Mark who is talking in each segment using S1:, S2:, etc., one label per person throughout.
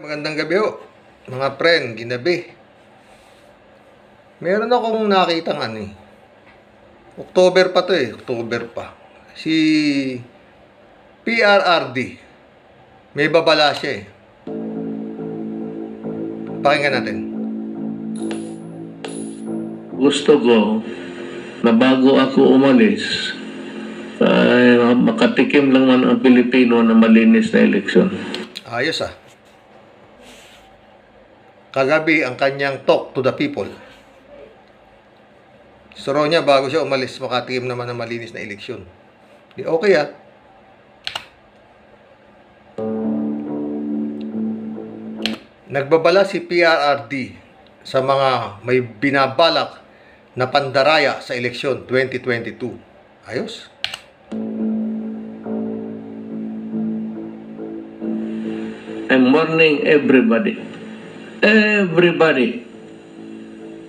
S1: Magandang gabi ho, mga friend, ginabi. Meron akong nakitang October pa to October pa. Si PRRD, may babala siya Pakinggan natin.
S2: Gusto ko na bago ako umalis, ay makatikim lang man ang Pilipino na malinis na eleksyon.
S1: Ayos Kagabi ang kanyang talk to the people. Suro niya bago siya umalis, makatikim naman ng malinis na eleksyon. Di okay Nagbabala si PRRD sa mga may binabalak na pandaraya sa eleksyon 2022. Ayos?
S2: I'm warning everybody. Everybody.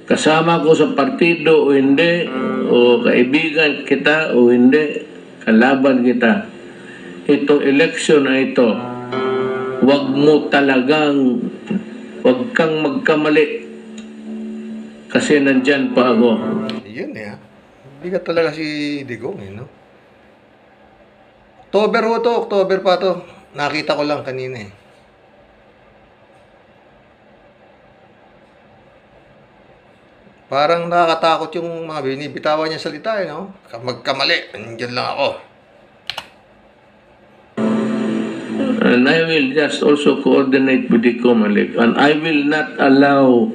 S2: Kasama ko sa partido o hindi, o kaibigan kita o hindi, kalaban kita. Itong eleksyon na ito, wag kang magkamali. Kasi nandyan pa ako.
S1: Yun Hindi ka talaga si Digong no? October pa to. Nakita ko lang kanina Parang nakakatakot yung mga binibitawan niya salita no? Magkamali, nandiyan lang ako.
S2: And I will just also coordinate with the COMELEC. And I will not allow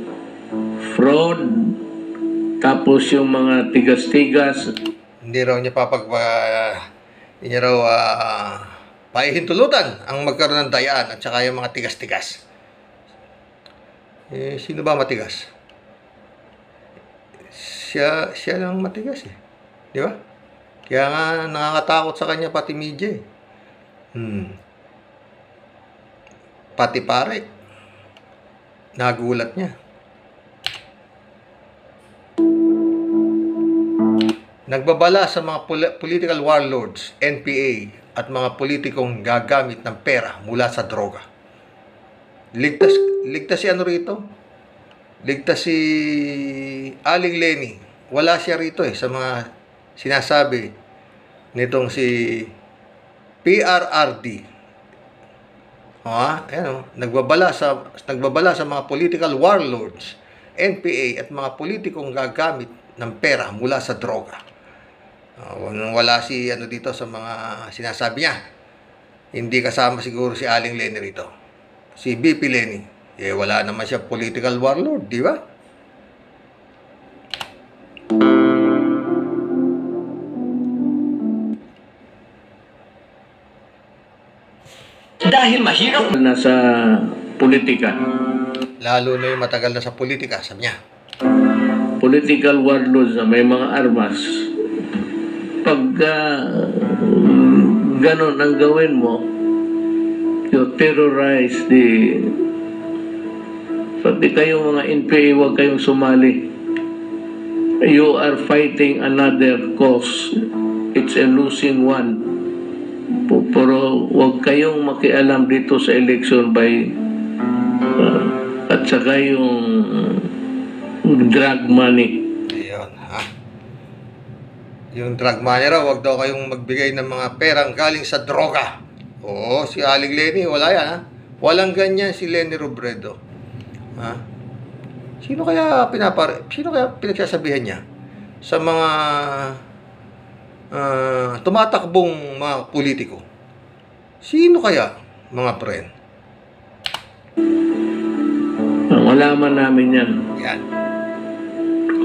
S2: fraud, tapos yung mga tigas-tigas.
S1: Hindi raw niya hindi niya raw paihintulutan ang magkaroon ng dayaan at saka yung mga tigas-tigas. Sino ba matigas? Siya lang matigas Di ba? Kaya nga nakakatakot sa kanya pati media Pati pare. Nagulat niya. Nagbabala sa mga political warlords, NPA, at mga politikong gagamit ng pera mula sa droga. Ligtas si rito? Ligtas si Aling Leni. Wala siya rito sa mga sinasabi nitong si PRRD. Nagbabala sa mga political warlords, NPA, at mga politikong gagamit ng pera mula sa droga. Wala si dito sa mga sinasabi niya. Hindi kasama siguro si Aling Leni rito. Si BP Leni. Wala naman siya political warlord, di ba?
S2: Dahil mahirap na sa politika.
S1: Lalo na yung matagal na sa politika, sabi niya.
S2: Political warlords na may mga armas. Pag ganon ang gawin mo, you terrorize pati kayong mga NPA, huwag kayong sumali. You are fighting another cause. It's a losing one. Pero huwag kayong makialam dito sa election at saka yung drug money.
S1: Ayun, Yung drug money raw, huwag daw kayong magbigay ng mga perang galing sa droga. Oo, si Aling Leni, wala yan Walang ganyan si Leni Robredo. Sino kaya pinagsasabihan niya sa mga tumatakbong mga politiko? Sino kaya, mga friend?
S2: Malaman namin yan.
S1: Yan.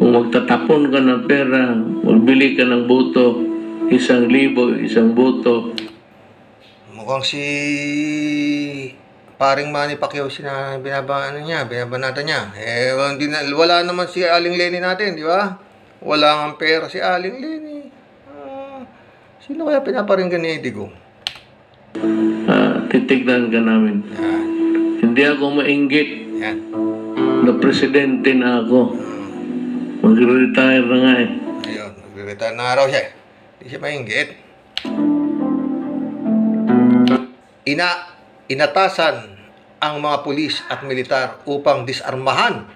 S2: Kung magtatapon ka ng pera, magbili ka ng boto, 1,000, 1 boto.
S1: Mukhang si paring Manny Pacquiao binabanatan niya. Wala naman si Aling Leni natin, di ba? Wala nga pera si Aling Leni. Sino kaya pinaparinggan ni Digong?
S2: Titignan ka namin.
S1: Yan.
S2: Hindi ako mainggit
S1: Yan.
S2: na presidente na ako. Mag-retire na nga
S1: Ayun, mag-retire na araw siya. Hindi siya mainggit. Inatasan ang mga pulis at militar upang disarmahan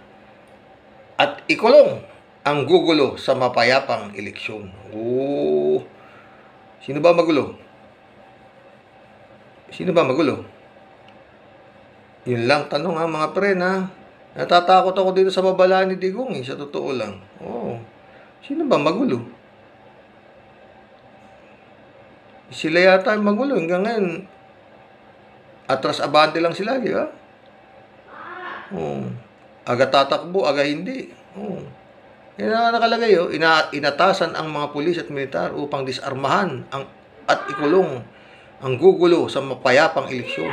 S1: at ikulong ang gugulo sa mapayapang eleksyon. Oh, sino ba magulo? Sino ba magulo? Yun lang tanong ha, mga pre, ha. Natatakot ako dito sa babala ni Digong, sa totoo lang. Oh, sino ba magulo? Sila yata yung magulo. Hanggang ngayon, atras abante lang sila, di ba? Oh, aga tatakbo, aga hindi. Oh. Yan ang nakalagay, inatasan ang mga pulis at militar upang disarmahan at ikulong ang gugulo sa mapayapang eleksyon.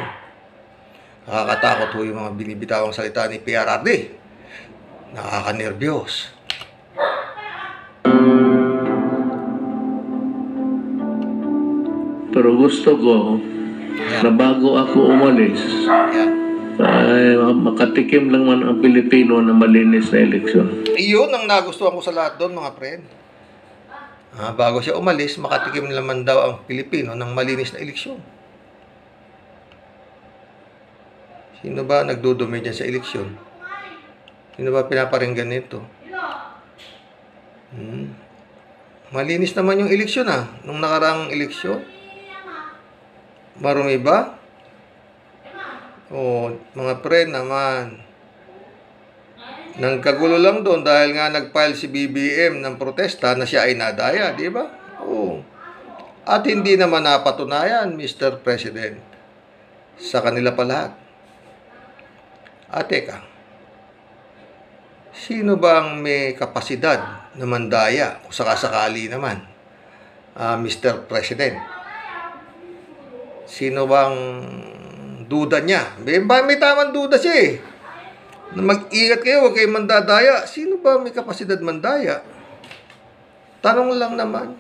S1: Nakakatakot ho yung mga binibitawang salita ni PRRD. Nakakanerbiyos.
S2: Pero gusto ko na bago ako umalis, ay makatikim lang man ang Pilipino na malinis na eleksyon.
S1: Iyon ang nagustuhan ko sa lahat doon, mga friend. Bago siya umalis, makatikim naman daw ang Pilipino ng malinis na eleksyon. Sino ba nagdudumi dyan sa eleksyon? Sino ba pinaparinggan nito? Malinis naman yung eleksyon, nung nakaraang eleksyon. Marumi ba? Oh, mga pre naman. Nangkagulo lang doon dahil nga nag-file si BBM ng protesta na siya ay nadaya, di ba? Oh. At hindi naman napatunayan, Mr. President. Sa kanila pa lahat. Teka. Sino bang may kapasidad na mandaya o sakasakali naman? Mr. President. Sino bang duda niya? May tamang duda siya eh. Na mag-ingat kayo, huwag kayong mandadaya. Sino ba may kapasidad mandaya? Tanong lang naman.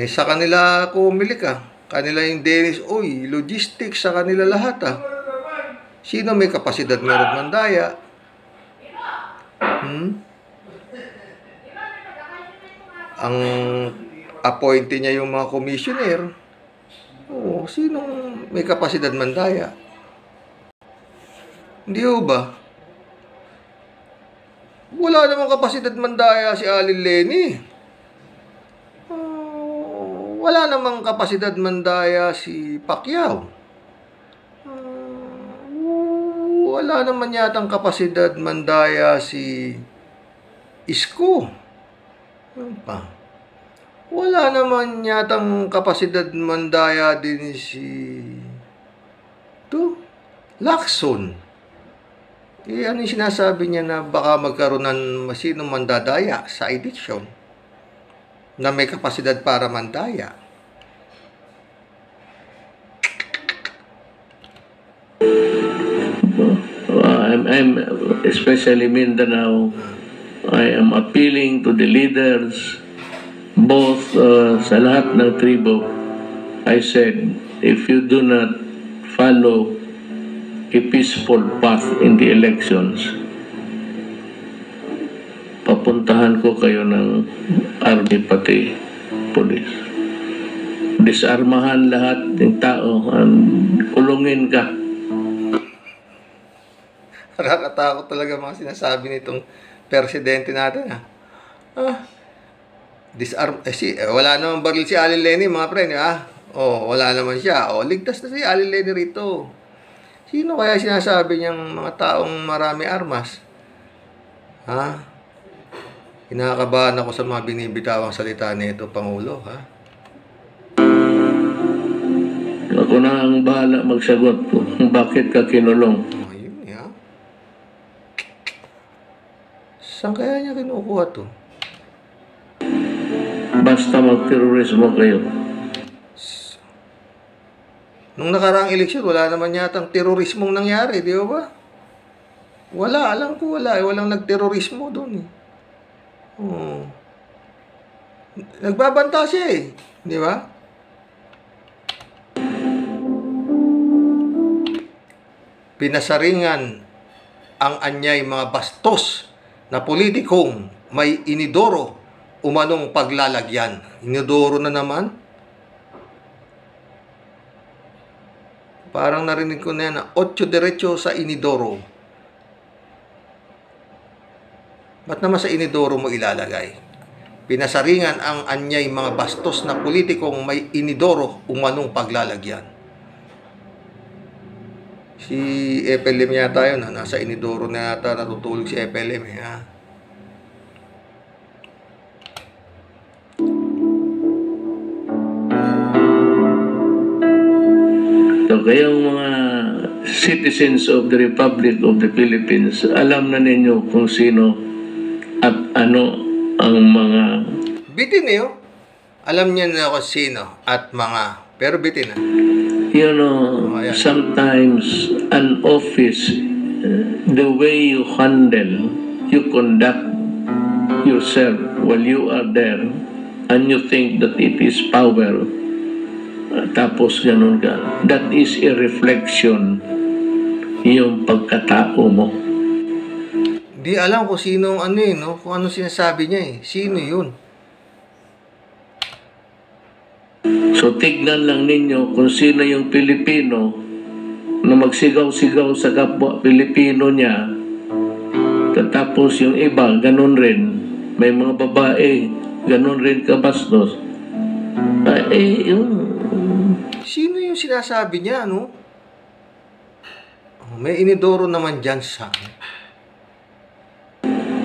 S1: Sa kanila ako umilik Kanila yung Dennis Oy, logistics sa kanila lahat Sino may kapasidad meron mandaya? Ang appointee niya yung mga commissioner. Sinong may kapasidad mandaya? Hindi ba? Wala namang kapasidad mandaya si Alin Lenny. Wala namang kapasidad mandaya si Pacquiao. Wala naman yatang kapasidad mandaya si Isko. Ano pa? Wala naman yatang kapasidad mandaya din si Lacson. Ano yung sinasabi niya na baka magkaroon ng masinong mandadaya sa eleksyon na may kapasidad para mandaya?
S2: I'm especially Mindanao. I am appealing to the leaders, both sa lahat ng tribo. I said, if you do not follow a peaceful path in the elections, papuntahan ko kayo ng army pati police. Disarmahan lahat ng tao, kulungin ka.
S1: Nakakatakot talaga mga sinasabi nitong presidente natin wala namang baril si Alin Lenny, mga pre, wala naman siya. Ligtas na si Alin Lenny rito. Sino kaya sinasabi niyang mga taong marami armas? Kinakabahan ako sa mga binibitawang salita nito, Pangulo,
S2: Ako na ang bahala magsagot kung bakit ka kinulong.
S1: Ayun, saan kaya niya kinukuha to?
S2: Basta mag-terrorismo kayo.
S1: Nung nakaraang eleksyon, wala naman yatang terorismong nangyari, di ba? Wala, alam ko wala. Walang nagterorismo doon. Nagbabanta siya di ba? Pinasaringan ang anyay mga bastos na politikong may inidoro umanong paglalagyan. Inidoro na naman? Parang narinig ko na yan na 8 diretso sa inidoro. Ba't naman sa inidoro mo ilalagay? Pinasaringan ang anyay mga bastos na politikong may inidoro umanong paglalagyan. Si FLM yata yun, nasa inidoro na yata natutulog si FLM. Ha?
S2: So, kayong mga citizens of the Republic of the Philippines, alam na ninyo kung sino at ano ang mga...
S1: Bitin eh, oh. Alam niya na kung sino at mga... Pero bitin ah.
S2: You know, sometimes an office, the way you handle, you conduct yourself while you are there, and you think that it is power, tapos ganun ka, that is a reflection yung pagkatao mo.
S1: Di alam kung sino ano eh, no? Kung ano sinasabi niya eh. Sino yun?
S2: So tignan lang ninyo kung sino yung Pilipino na magsigaw-sigaw sa kapwa Pilipino niya, tapos yung iba, ganun rin. May mga babae, ganun rin kabastos.
S1: Sino yung sinasabi niya, no? May inidoro naman dyan sa...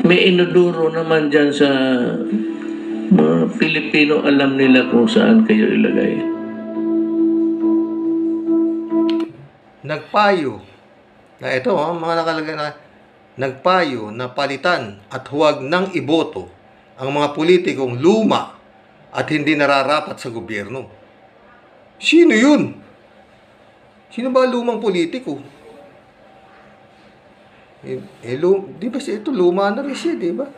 S2: May inidoro naman dyan sa mga Pilipino, alam nila kung saan kayo ilagay.
S1: Nagpayo na ito, mga nakalagay na nagpayo na palitan at huwag nang iboto ang mga politikong luma at hindi nararapat sa gobyerno. Sino yun? Sino ba lumang politiko? Di ba ito luma na rin siya, di ba?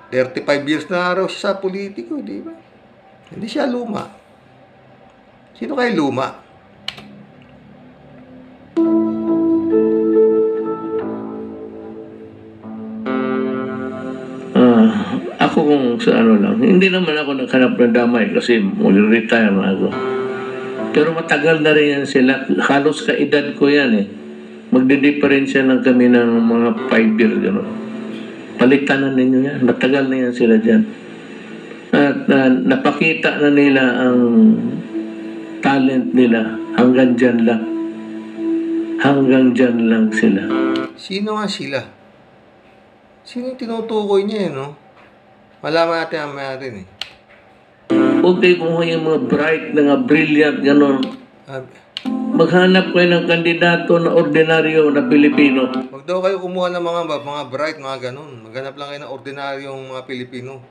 S1: 35 years na raw siya sa politiko, di ba? Hindi siya luma. Sino kayo luma?
S2: Ako kung sa ano lang, hindi naman ako naghanap ng damay kasi mag-retire na ako. Pero matagal na rin yan sila. Halos kaedad ko yan eh. Magdidiferensya lang kami ng mga 5 years. Gano. Palitan na ninyo yan. Matagal na yan sila dyan. At napakita na nila ang talent nila. Hanggang dyan lang. Hanggang dyan lang sila.
S1: Sino nga sila? Sino yung tinutukoy niya eh, no? Malaman natin ang maya rin eh.
S2: Huwag kayo kumuha yung mga bright, mga brilliant, gano'n. Maghanap kayo ng kandidato na ordinaryo na Pilipino.
S1: Huwag daw kayo kumuha ng mga bright, mga ganun. Maghanap lang kayo ng ordinaryong mga Pilipino.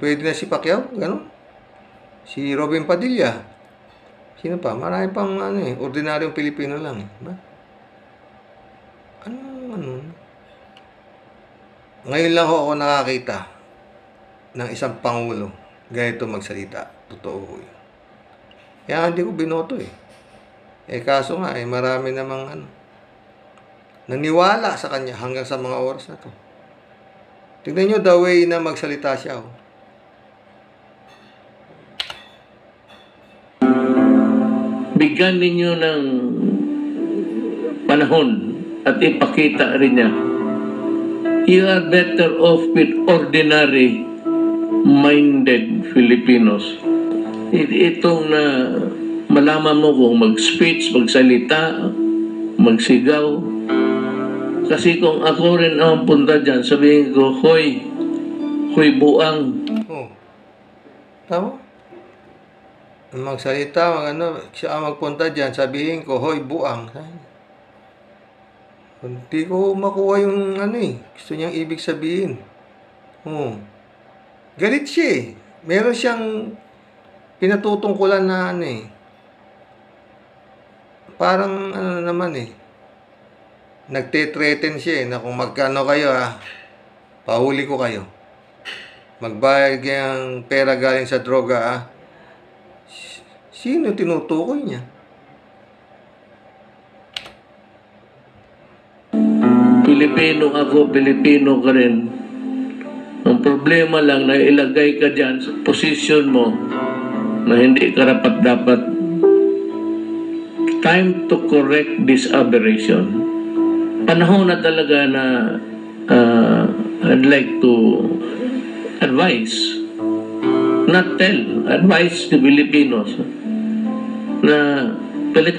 S1: Pwede na si Pacquiao, ganun. Si Robin Padilla. Sino pa? Marami pang ordinaryong Pilipino lang. Ba? Ano? Ngayon lang ako nakakita ng isang pangulo ganito magsalita. Totoo ko yun. Kaya hindi ko binoto eh. Kaso nga marami namang naniwala sa kanya hanggang sa mga oras na to. Tignan nyo the way na magsalita siya. Oh.
S2: Bigyan ninyo ng panahon at ipakita rin niya. You are better off with ordinary-minded Filipinos. Itong na malaman mo kung mag-speech, magsalita, magsigaw. Kasi kung ako rin ang punta dyan, sabihin ko, hoy buang.
S1: Oh. Tama? Magsalita, siya ang magpunta dyan, sabihin ko, hoy buang. Hindi ko makuha yung gusto niyang ibig sabihin. Galit siya eh. Meron siyang pinatutungkulan na parang naman nagte-threaten siya na kung magkano kayo pahuli ko kayo. Magbayad kayang pera galing sa droga Sino tinutukoy niya?
S2: Pilipino ako, Pilipino ka rin. Ang problema lang na ilagay ka dyan sa posisyon mo na hindi karapat-dapat. Time to correct this aberration. Panahon na talaga na I'd like to advise, not tell, advise the Filipinos na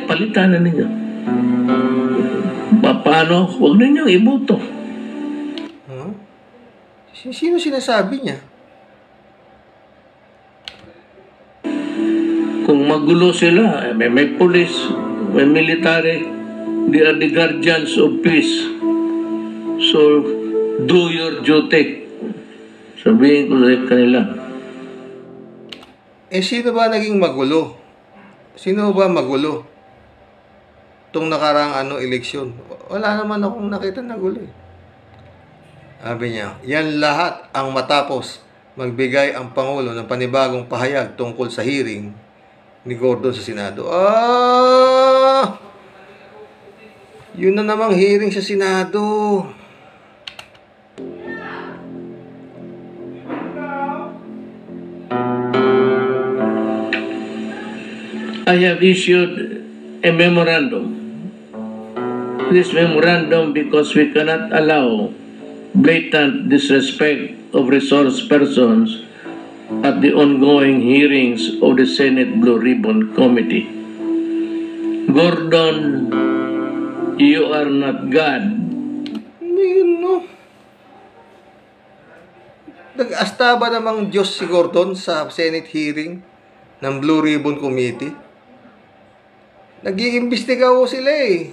S2: palitan na ninyo. Paano? Huwag ninyong iboto.
S1: Huh? Sino sinasabi niya?
S2: Kung magulo sila, may police, may military, they are the guardians of peace. So, do your duty. Sabihin ko sa kanila.
S1: Sino ba naging magulo? Sino ba magulo? Itong nakaraang eleksyon. Wala naman akong nakita na gulo eh. Sabi niya, yan lahat ang matapos magbigay ang Pangulo ng panibagong pahayag tungkol sa hearing ni Gordon sa Senado. Yun na namang hearing sa Senado.
S2: I have issued a memorandum. This memorandum because we cannot allow blatant disrespect of resource persons at the ongoing hearings of the Senate Blue Ribbon Committee. Gordon, you are not God.
S1: Yun, no? Nag-asta ba namang Diyos si Gordon sa Senate hearing ng Blue Ribbon Committee? Nag-iimbestiga ko sila eh.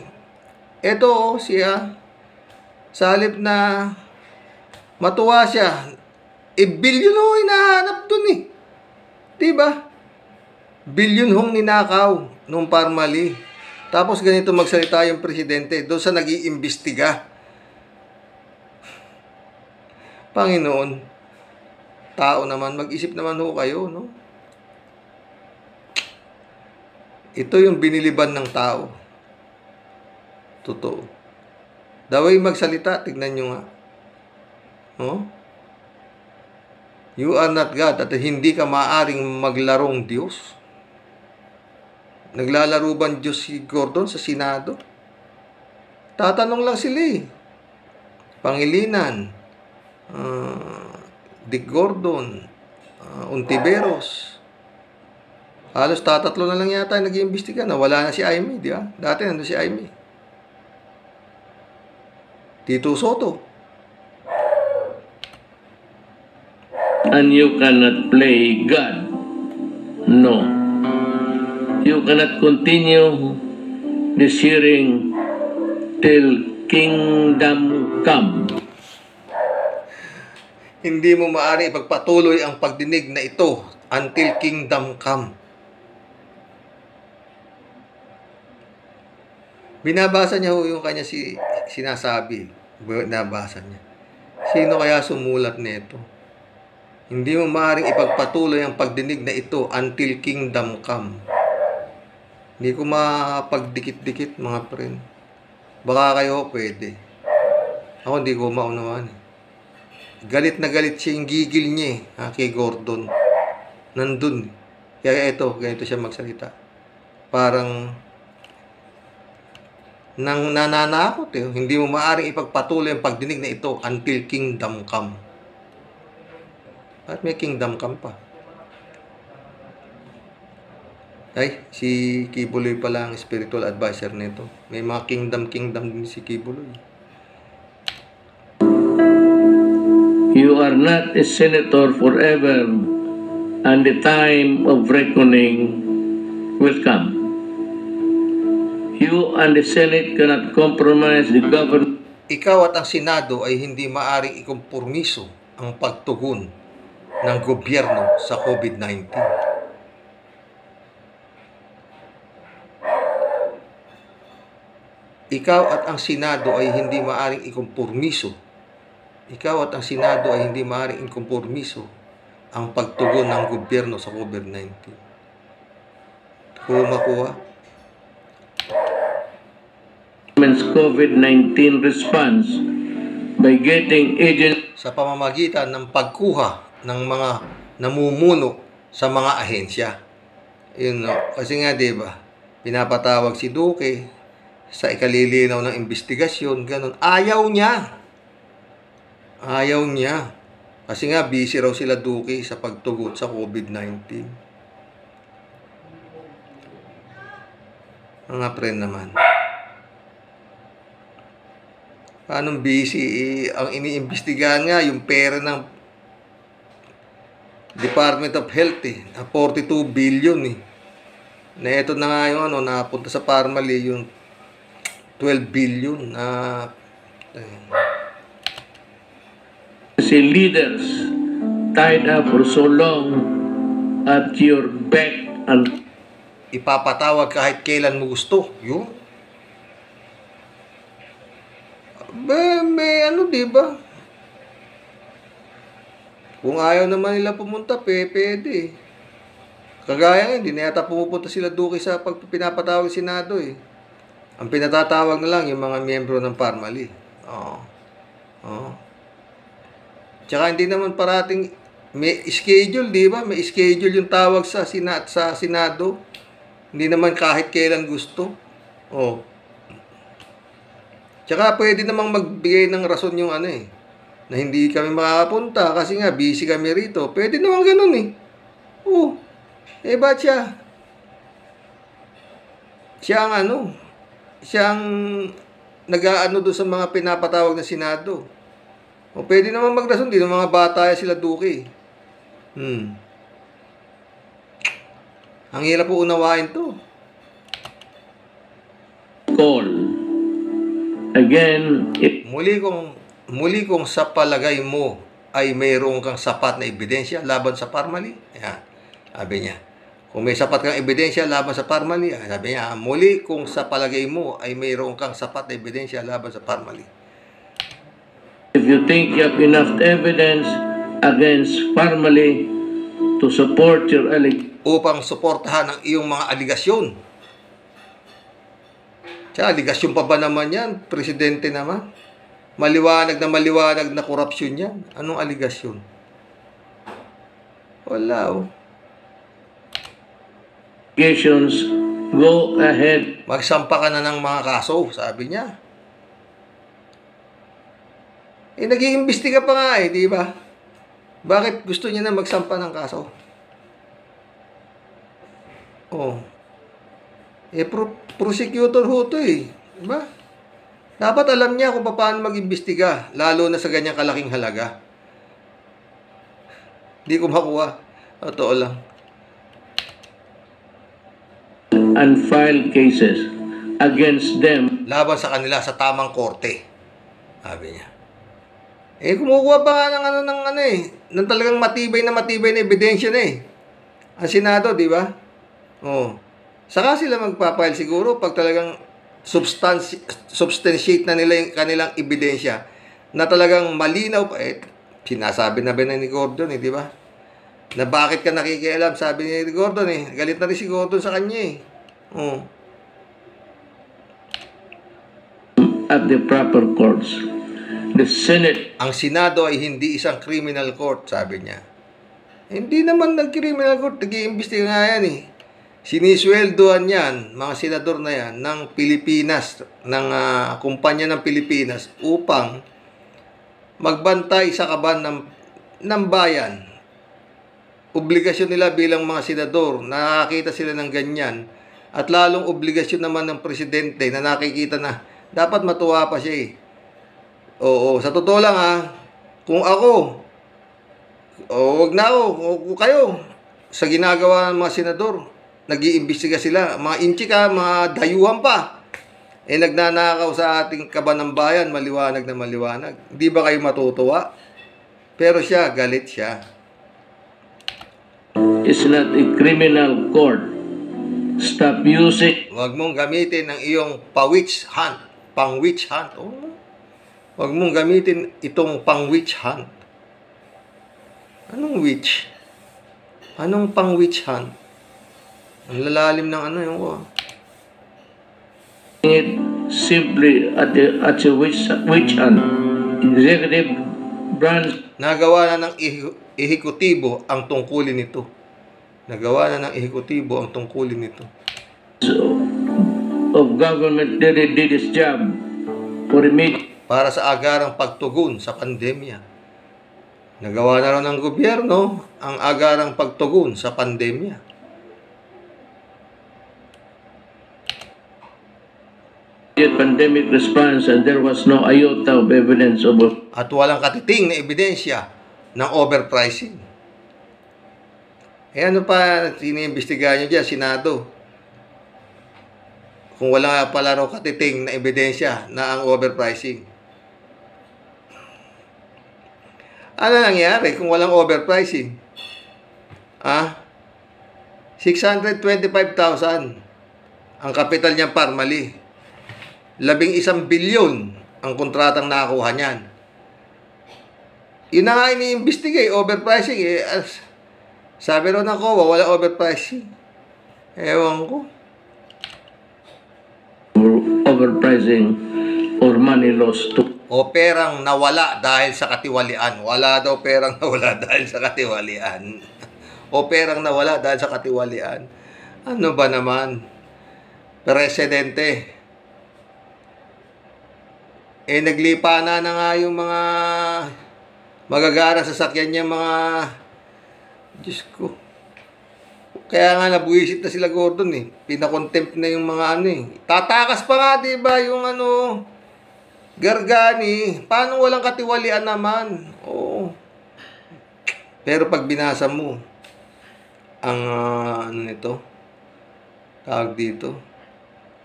S1: Ito siya, sa halip na matuwa siya, bilyon ho hinahanap dun eh. Diba? Bilyon hong ninakaw nung Parmali. Tapos ganito magsalita yung presidente doon sa nag-iimbestiga. Panginoon, tao naman, mag-isip naman ho kayo, no? Ito yung biniliban ng tao. Totoo. Daway magsalita, tignan nyo nga. No? You are not God at hindi ka maaring maglarong Diyos. Naglalaro ba Diyos si Gordon sa Senado? Tatanong lang sila eh. Pangilinan, Dick Gordon, Untiveros. Halos tatatlo na lang yata nag-iimbestiga na wala na si Aimee, di ba? Dati nandun si Aimee. Tito Soto.
S2: And you cannot play God. No. You cannot continue this hearing till kingdom come.
S1: Hindi mo maaari ipagpatuloy ang pagdinig na ito until kingdom come. Binabasa niya ho yung kanya sinasabi. Binabasa niya. Sino kaya sumulat nito? Hindi mo maaaring ipagpatuloy ang pagdinig na ito until kingdom come. Hindi ko mapagdikit-dikit mga friend. Baka kayo pwede. Ako hindi ko maunawaan. Galit na galit siya yung gigil niya kay Gordon. Nandun. Kaya ito, ganito siya magsalita. Parang nang nananakot eh. Hindi mo maaaring ipagpatuloy ang pagdinig na ito until kingdom come. At may kingdom come pa. Ay, si Kibuloy pala ang spiritual advisor nito. May mga kingdom din si Kibuloy.
S2: You are not a senator forever, and the time of reckoning will come. You and the Senate cannot compromise the government.
S1: Ikaw at ang Senado ay hindi maaring ikompormiso ang pagtugon ng gobyerno sa COVID-19. Ikaw at ang Senado ay hindi maaring ikompormiso. Ikaw at ang Senado ay hindi maaring ikompormiso ang pagtugon ng gobyerno sa COVID-19. Kung makuha
S2: COVID-19 response by getting agents
S1: sa pamamagitan ng pagkuha ng mga namumuno sa mga ahensya. Yun, no? Kasi nga, di ba, pinapatawag si Duque sa ikalilinaw ng investigasyon, ganun. Ayaw niya. Ayaw niya. Kasi nga, busy raw sila Duque sa pagtugon sa COVID-19. Mga friend naman. Paano busy? Ang iniimbestigahan nga, yung pera ng Department of Health na 42 billion Na ito na nga yung napunta sa Parmali yung 12 billion na
S2: Kasi leaders tied up for so long at your beck and
S1: ipapatawag kahit kailan mo gusto. Yun. May di ba? Kung ayaw naman nila pumunta, pwede. Kagaya hindi na yata pumupunta sila Duque sa pinapatawag ng Senado Ang pinatatawag na lang yung mga miyembro ng Parmali. Oo. Tsaka hindi naman parating may schedule, di ba? May schedule yung tawag sa Senado. Hindi naman kahit kailan gusto. Tsaka pwede namang magbigay ng rason yung na hindi kami makakapunta kasi nga busy kami rito. Pwede naman ganun ba't siya? Siya ang siyang nag-aano doon sa mga pinapatawag na Senado. Pwede naman magrason din ng mga bata sila Duque. Ang hirap po unawain to.
S2: call. Again,
S1: Muli kung sa palagay mo ay mayroon kang sapat na ebidensya laban sa Parmali. Yan, sabi niya. Kung may sapat kang ebidensya laban sa Parmali, sabi niya, muli kung sa palagay mo ay mayroon kang sapat na ebidensya laban sa Parmali.
S2: if you think you have enough evidence against Parmali to support your
S1: Upang suportahan ang iyong mga aligasyon. Tsaka aligasyon pa ba naman yan? Presidente naman. Maliwanag na korupsyon yan. Anong aligasyon? Wala
S2: allegations, go ahead.
S1: Magsampa ka na ng mga kaso, sabi niya. Nag-iimbestiga pa nga di ba? Bakit gusto niya na magsampa ng kaso? Prosecutor ho to di ba? Dapat alam niya kung paano mag-imbestiga, lalo na sa ganyang kalaking halaga. Di ko makuha. Totoo lang.
S2: And file cases against them.
S1: Laban sa kanila sa tamang korte. Sabi niya. Kumukuha pa nga ng talagang matibay na ebidensya ang Senado, di ba? Saka sila magpapile siguro pag talagang substantiate na nila yung kanilang ebidensya na talagang malinaw pa. Sinasabi na ba ni Gordon di ba? Na bakit ka nakikialam, sabi ni Gordon galit na rin si Gordon sa kanya
S2: At the proper courts. The Senate.
S1: Ang Senado ay hindi isang criminal court, sabi niya. Hindi naman nag-criminal court, nag-iimbestiga nga yan Sinisweldohan yan, mga senador na yan, ng Pilipinas, ng kumpanya ng Pilipinas upang magbantay sa kaban ng bayan. Obligasyon nila bilang mga senador, nakakita sila ng ganyan. At lalong obligasyon naman ng presidente na nakikita na dapat matuwa pa siya sa totoo lang kung ako, wag na ako, kung kayo, sa ginagawa ng mga senador, nag-iimbestiga sila, mga inchika, mga dayuhan pa, nagnanakaw sa ating kaban ng bayan, maliwanag na maliwanag. Di ba kayo matutuwa? Pero siya, galit siya.
S2: It's not a criminal court. Stop using.
S1: Huwag mong gamitin ang iyong pang-witch hunt. Huwag mong gamitin itong pang-witch hunt. Anong witch? Anong pang-witch hunt? Ang lalalim ng yung
S2: it simply at the witch hunt. Executive branch.
S1: Nagawa na ng ehekutibo ang tungkulin nito. Nagawa na ng ehekutibo ang tungkulin nito.
S2: Of government did its job for
S1: Para sa agarang pagtugon sa pandemya. Nagawa na rin ng gobyerno ang agarang pagtugon sa pandemya.
S2: pandemic response, and there was no iota of evidence of
S1: At walang katiting na ebidensya ng overpricing. Eh ano pa iniimbestigahan nyo dyan, Senado? Kung wala pala raw katiting na ebidensya na ang overpricing. Ano nangyari kung walang overpricing? 625,000 ang kapital niyang Parmali. 11 bilyon ang kontratang nakakuha niyan. Yun na nga iniimbestigate, overpricing. Sabi rin ako, wala overpricing. Ewan ko.
S2: overpricing or money lost to
S1: O perang nawala dahil sa katiwalian. Wala daw perang nawala dahil sa katiwalian. O perang nawala dahil sa katiwalian. Ano ba naman? Presidente. Naglipa na nga yung mga magagara sa sakyan niya, mga Diyos ko. Kaya nga nabuisit na sila Gordon Pinakontempt na yung mga Tatakas pa nga, diba, yung Gargani. Paano walang katiwalian naman? Oo. Pero pag binasa mo ang nito, tawag dito,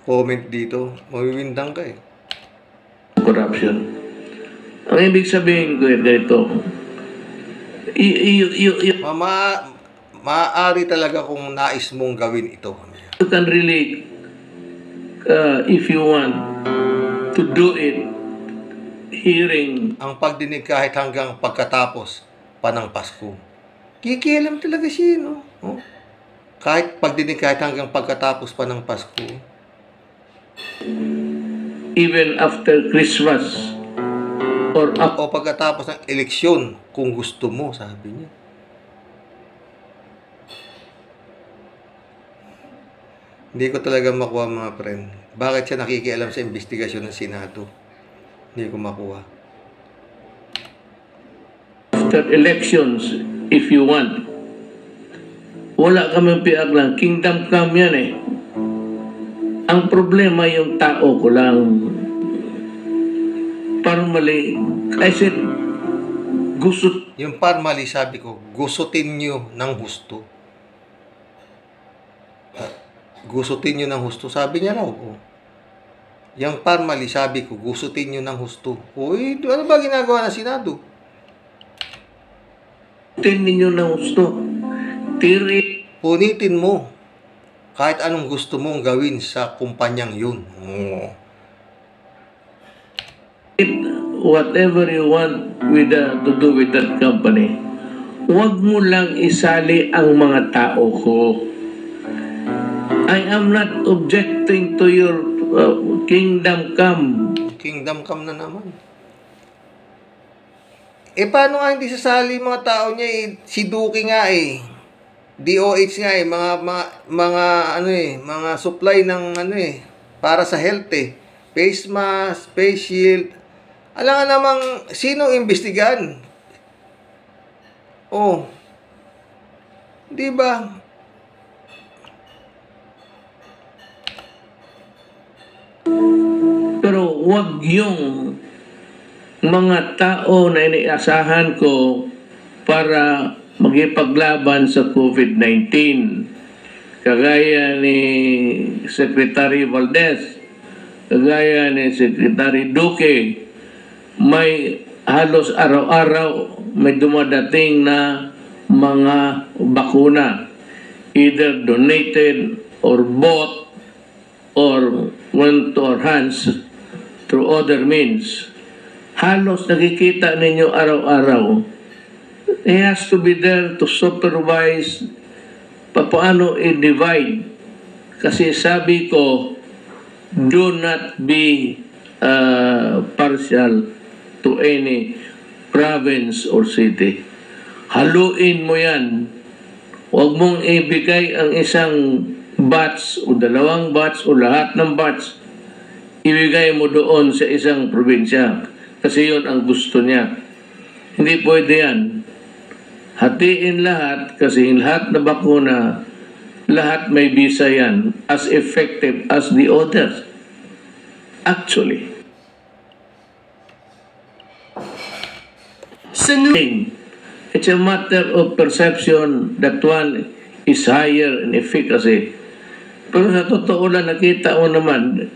S1: comment dito, mawiwindang ka
S2: corruption. Ang ibig sabihin ko ganito,
S1: maaari talaga kung nais mong gawin ito.
S2: You can really, if you want to do it, hearing
S1: ang pagdinig kahit hanggang pagkatapos pa ng Pasko. Kikialam talaga siya, no? Kahit pagdinig kahit hanggang pagkatapos pa ng Pasko.
S2: even after Christmas or
S1: O pagkatapos ng eleksyon, kung gusto mo, sabi niya. Hindi ko talaga makuha, mga friend. Bakit siya nakikialam sa investigasyon ng Senado? Hindi ko makuha.
S2: after elections, if you want. Wala kami piag lang. Kingdom come yan Ang problema yung tao ko lang. Parmali. I said, gusto.
S1: Yung Parmali, sabi ko, gusutin nyo ng husto. Gusutin nyo ng husto. Sabi niya raw. Yung Parmali, sabi ko, gusutin nyo ng husto. Uy, ano ba ginagawa ng Senado?
S2: Ninyo ng gusto. Tiri.
S1: Punitin mo kahit anong gusto mong gawin sa kumpanyang yun.
S2: Whatever you want to do with that company, huwag mo lang isali ang mga tao ko. I am not objecting to your kingdom come.
S1: Kingdom come na naman. Paano nga hindi sasali mga tao niya Si Duque nga DOH nga mga supply ng para sa health face mask, face shield. Alam nga namang sino imbestigahan? Di ba?
S2: Pero wag yung mga tao na iniasahan ko para magipaglaban sa COVID-19. Kagaya ni Secretary Valdez, kagaya ni Secretary Duque, may halos araw-araw may dumadating na mga bakuna, either donated or bought or went to our hands through other means. Halos nakikita ninyo araw-araw. He has to be there to supervise paano i-divide. Kasi sabi ko, do not be partial to any province or city. Haluin mo yan Huwag mong ibigay ang isang batch o dalawang batch o lahat ng batch, ibigay mo doon sa isang probinsya. Kasi yun ang gusto niya. Hindi pwede yan. Hatiin lahat kasi lahat na bakuna, lahat may visa yan as effective as the others. Actually. It's a matter of perception that one is higher in efficacy. Pero sa totoo lang, nakita mo naman,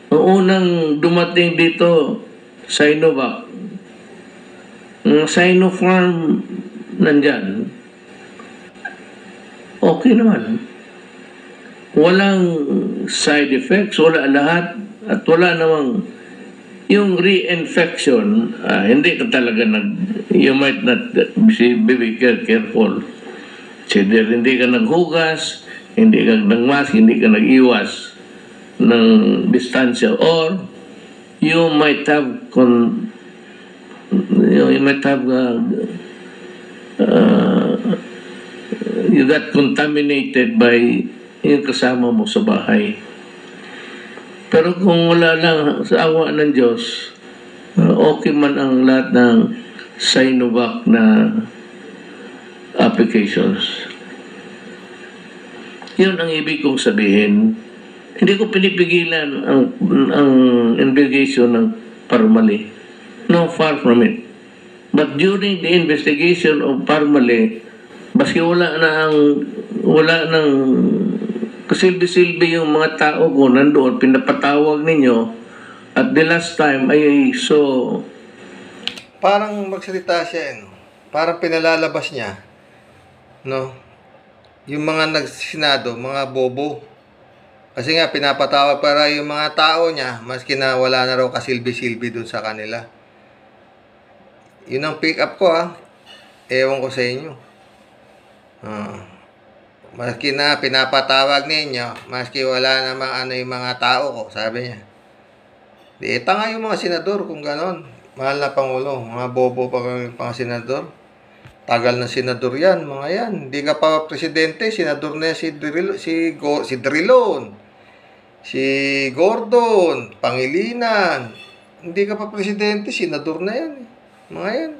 S2: ang unang dumating dito, Sinovac, ang Sinopharm nandyan, okay naman. Walang side effects, wala lahat, at wala namang yung reinfection, hindi ka talaga you might not be careful. Hindi ka naghugas, hindi ka nagmask, hindi ka nag-iwas ng distansya, or you might have you got contaminated by yung kasama mo sa bahay. Pero kung wala lang sa awa ng Diyos, okay man ang lahat ng Sinovac na applications. Yun ang ibig kong sabihin. Hindi ko pinipigilan ang investigation ng Parmali. No, far from it. But during the investigation of Parmali, baski wala nang kasilbi-silbi yung mga tao ko nandoon, pinapatawag ninyo, at the last time ay so...
S1: Parang magsalita siya, no? Parang pinalalabas niya, no? Yung mga nagsinado, mga bobo. Kasi nga, pinapatawag para yung mga tao niya, maski na wala na raw kasilbi-silbi dun sa kanila. Yun ang pick up ko, ha? Ewan ko sa inyo. Maski na pinapatawag ninyo, maski wala namang yung mga tao ko, sabi niya. Di tanga yung mga senador kung ganon. Mahal na Pangulo, mga bobo pa kami mga senador. Tagal na senador yan, mga yan. Hindi ka pa presidente, senador na yan si Drilon, si Gordon, Pangilinan. Hindi ka pa presidente, senador na yan. Mga yan.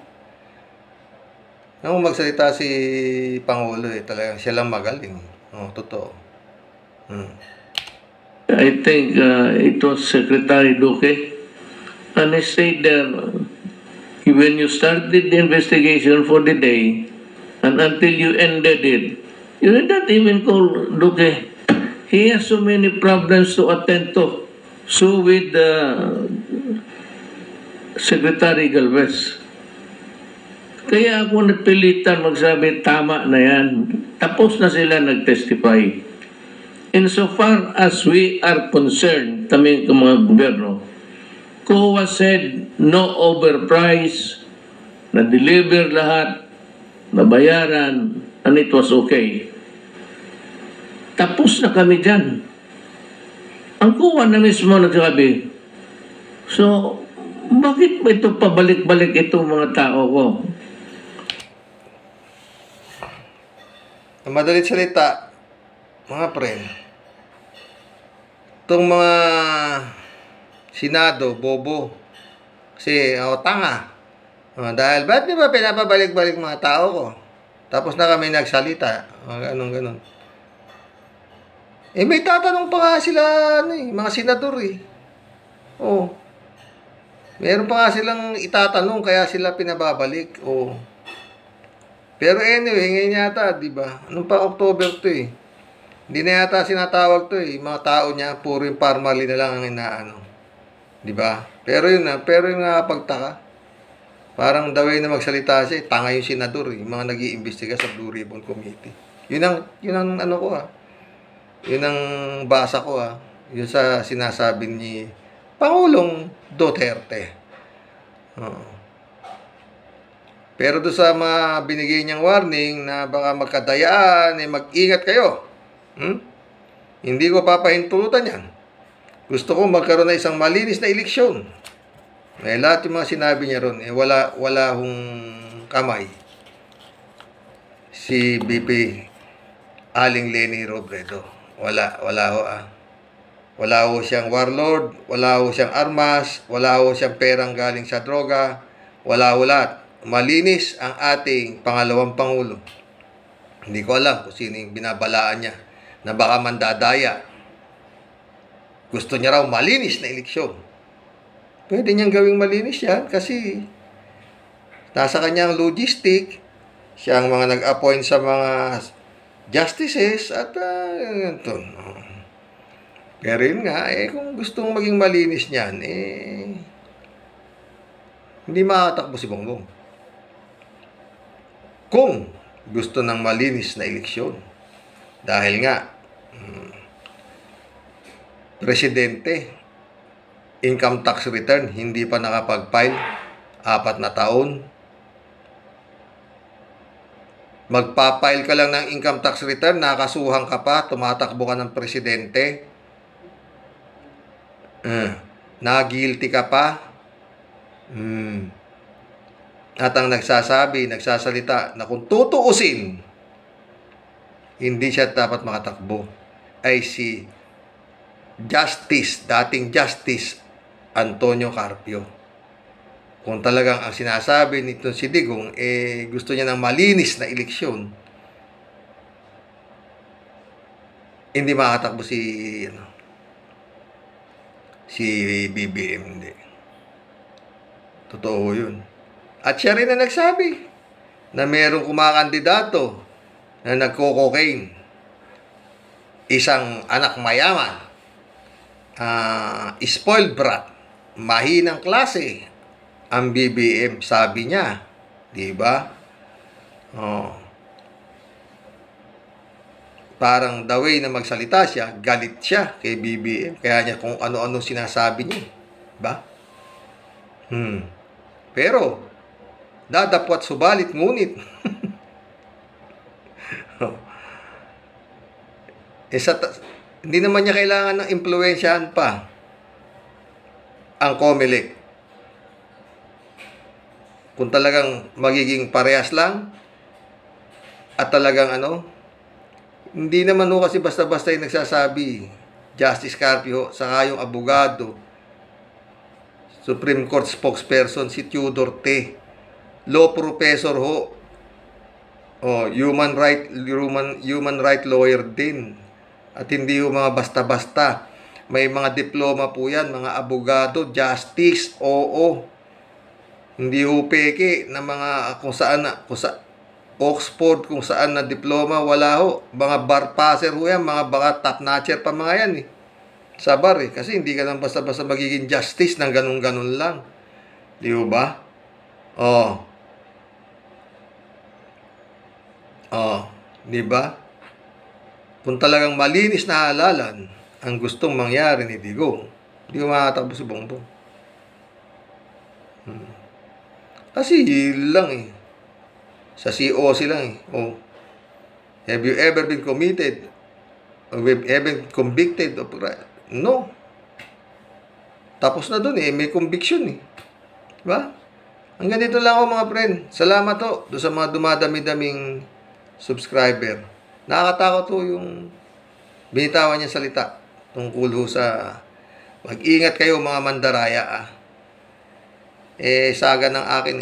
S1: Nung magsalita si Pangulo, talagang siya lang magaling. Totoo.
S2: I think it was Secretary Duque, and he said there, when you started the investigation for the day, and until you ended it, you did not even call Duque. He has so many problems to attend to. So with Secretary Galvez. Kaya ako napilitan magsabi, tama na yan. Tapos na sila nag-testify. Insofar as we are concerned, kami mga gobyerno, COA said no overprice, na-deliver lahat, nabayaran, and it was okay. Tapos na kami dyan. Ang COA na mismo nagsabi, so, bakit ba ito pabalik-balik itong mga tao ko?
S1: Na madalit salita, mga friend, itong mga Senado, bobo. Kasi, tanga. Dahil, ba't di ba pinapabalik-balik mga tao ko? Tapos na kami nagsalita. Ganon. May tatanong pa nga sila, mga senador meron pa nga silang itatanong, kaya sila pinababalik. Pero anyway, ngayon yata, di ba? Anong pa October to Hindi na yata sinatawag to Mga tao niya, puro yung Parmali na lang ang inaano. Di ba? Pero yung nakapagtaka. Parang the way na magsalita siya, tanga yung senador Yung mga nag-iimbestiga sa Blue Ribbon Committee. Yun ang ano ko Yun ang basa ko Yun sa sinasabi ni Pangulong Duterte. Pero doon sa mga binigay niyang warning na baka magkadayaan, mag-ingat kayo. Hindi ko papahintulutan yan. Gusto ko magkaroon na isang malinis na eleksyon. Lahat yung mga sinabi niya ron, wala hong kamay. Si BP Aling Leni Robredo. Wala ho ah. Wala ho siyang warlord, wala ho siyang armas, wala ho siyang perang galing sa droga, wala ho lahat. Malinis ang ating pangalawang Pangulo. Hindi ko alam kung sino yung binabalaan niya na baka mandadaya. Gusto niya raw malinis na eleksyon. Pwede niyang gawing malinis yan kasi nasa kanyang logistic, siya ang mga nag-appoint sa mga justices at ganito. Pero yun nga, kung gustong maging malinis niyan, hindi makakatakbo si Bongbong. Kung gusto ng malinis na eleksyon. Dahil nga, presidente, income tax return, hindi pa nakapag-file, 4 na taon. Magpa-file ka lang ng income tax return, nakasuhan ka pa, tumatakbo ka ng presidente. Na-guilty ka pa. At ang nagsasalita na kung tutuusin, hindi siya dapat makatakbo, ay si dating Justice Antonio Carpio. Kung talagang ang sinasabi nito si Digong, gusto niya ng malinis na eleksyon, hindi makatakbo si BBM, hindi. Totoo yun. At siya rin na nagsabi na merong kumakandidato na nagko-cocaine. Isang anak mayaman, spoiled brat, mahinang klase, ang BBM, sabi niya. Diba? Parang the way na magsalita siya, galit siya kay BBM. Kaya niya kung ano-ano sinasabi niya. Diba? Pero, dadapwat subalit ngunit. Hindi naman niya kailangan ng impluwensyahan pa ang COMELEC. Kung talagang magiging parehas lang at talagang hindi naman kasi basta-basta yung nagsasabi. Justice Carpio, saka yung abogado, Supreme Court spokesperson si Tudor T. Law professor ho. Human right lawyer din. At hindi ho mga basta-basta. May mga diploma po yan, mga abogado, justice, oo. Hindi ho peke na mga kung saan Oxford, kung saan na diploma, wala ho. Mga bar passer ho yan, mga baka top notcher pa mga yan sa bar kasi hindi ka lang basta-basta magiging justice ng ganun-ganun lang. Di ba? Di ba? Kung talagang malinis na halalan ang gustong mangyari ni Digong, hindi ko makatakbo si Bongbong. Kasi lang sa COC lang Have you ever been committed? Or have you ever been convicted of crime? No. Tapos na dun may conviction Diba? Ang ganito lang mga friend. Salamat doon sa mga dumadami-daming subscriber. Nakakatakot yung binitawan niya salita tungkol sa mag-ingat kayo mga mandaraya saga ng akin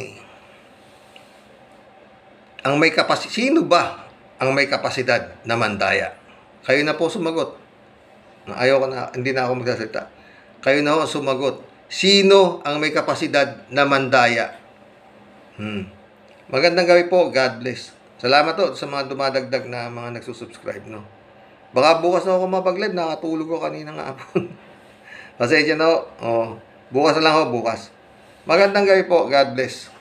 S1: sino ba ang may kapasidad na mandaya? Kayo na po sumagot. Hindi na ako magsasalita. Kayo na po sumagot. Sino ang may kapasidad na mandaya? Magandang gabi po. God bless. Salamat sa mga dumadagdag na mga nagsusubscribe, Baka bukas na ako mapag-live. Nakatulog ko kanina nga hapon. Pasensya na bukas na lang bukas. Magandang gabi po. God bless.